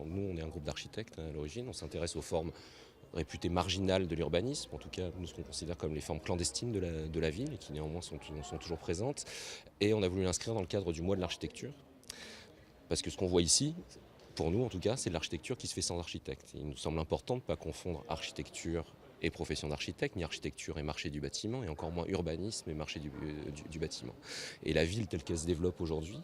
Nous, on est un groupe d'architectes à l'origine, on s'intéresse aux formes réputées marginales de l'urbanisme, en tout cas nous ce qu'on considère comme les formes clandestines de la ville et qui néanmoins sont toujours présentes. Et on a voulu l'inscrire dans le cadre du mois de l'architecture, parce que ce qu'on voit ici, pour nous en tout cas, c'est de l'architecture qui se fait sans architecte. Il nous semble important de ne pas confondre architecture et profession d'architecte, ni architecture et marché du bâtiment, et encore moins urbanisme et marché du bâtiment. Et la ville telle qu'elle se développe aujourd'hui,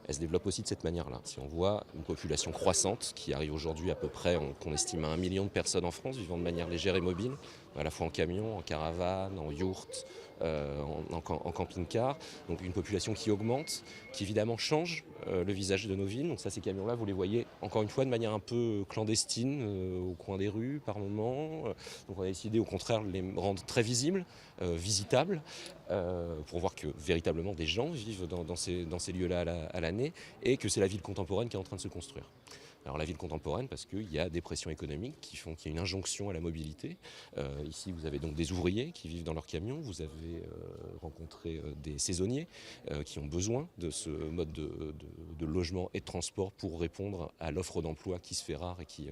elle se développe aussi de cette manière-là. Si on voit une population croissante qui arrive aujourd'hui à peu près, qu'on estime à 1 million de personnes en France vivant de manière légère et mobile, à la fois en camion, en caravane, en yourte, en camping-car. Donc une population qui augmente, qui évidemment change le visage de nos villes. Donc ça, ces camions-là, vous les voyez encore une fois de manière un peu clandestine, au coin des rues par moments. Donc on a décidé au contraire de les rendre très visibles, visitables, pour voir que véritablement des gens vivent dans ces lieux-là à l'année et que c'est la ville contemporaine qui est en train de se construire. Alors la ville contemporaine parce qu'il y a des pressions économiques qui font qu'il y a une injonction à la mobilité. Ici vous avez donc des ouvriers qui vivent dans leurs camions, vous avez rencontré des saisonniers qui ont besoin de ce mode de logement et de transport pour répondre à l'offre d'emploi qui se fait rare et qui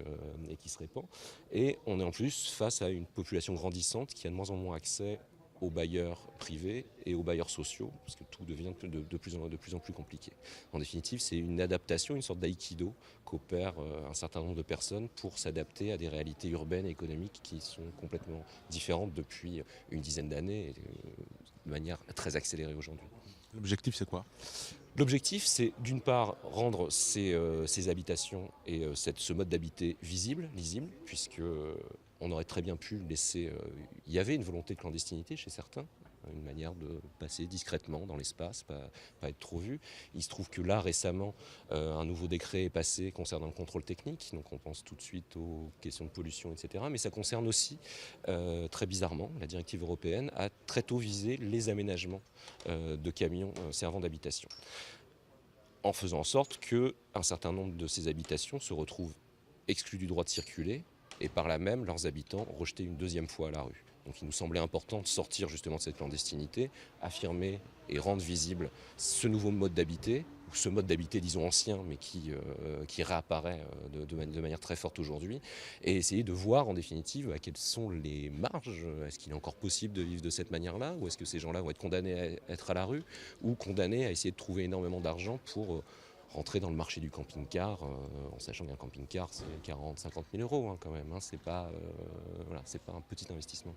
se répand. Et on est en plus face à une population grandissante qui a de moins en moins accès aux bailleurs privés et aux bailleurs sociaux, parce que tout devient de plus en plus compliqué. En définitive, c'est une adaptation, une sorte d'aïkido qu'opèrent un certain nombre de personnes pour s'adapter à des réalités urbaines et économiques qui sont complètement différentes depuis une dizaine d'années et de manière très accélérée aujourd'hui. L'objectif, c'est quoi? L'objectif, c'est d'une part rendre ces habitations et ce mode d'habiter visible, lisible, puisque on aurait très bien pu laisser. Il y avait une volonté de clandestinité chez certains, une manière de passer discrètement dans l'espace, pas être trop vu. Il se trouve que là, récemment, un nouveau décret est passé concernant le contrôle technique, donc on pense tout de suite aux questions de pollution, etc. Mais ça concerne aussi, très bizarrement, la directive européenne a très tôt visé les aménagements de camions servant d'habitation, en faisant en sorte qu'un certain nombre de ces habitations se retrouvent exclus du droit de circuler et par là même leurs habitants rejetés une deuxième fois à la rue. Donc il nous semblait important de sortir justement de cette clandestinité, affirmer et rendre visible ce nouveau mode d'habiter, ou ce mode d'habiter disons ancien mais qui réapparaît de manière très forte aujourd'hui, et essayer de voir en définitive quelles sont les marges. Est-ce qu'il est encore possible de vivre de cette manière-là, ou est-ce que ces gens-là vont être condamnés à être à la rue, ou condamnés à essayer de trouver énormément d'argent pour rentrer dans le marché du camping-car, en sachant qu'un camping-car c'est 40 000 à 50 000 euros quand même, hein, c'est pas un petit investissement.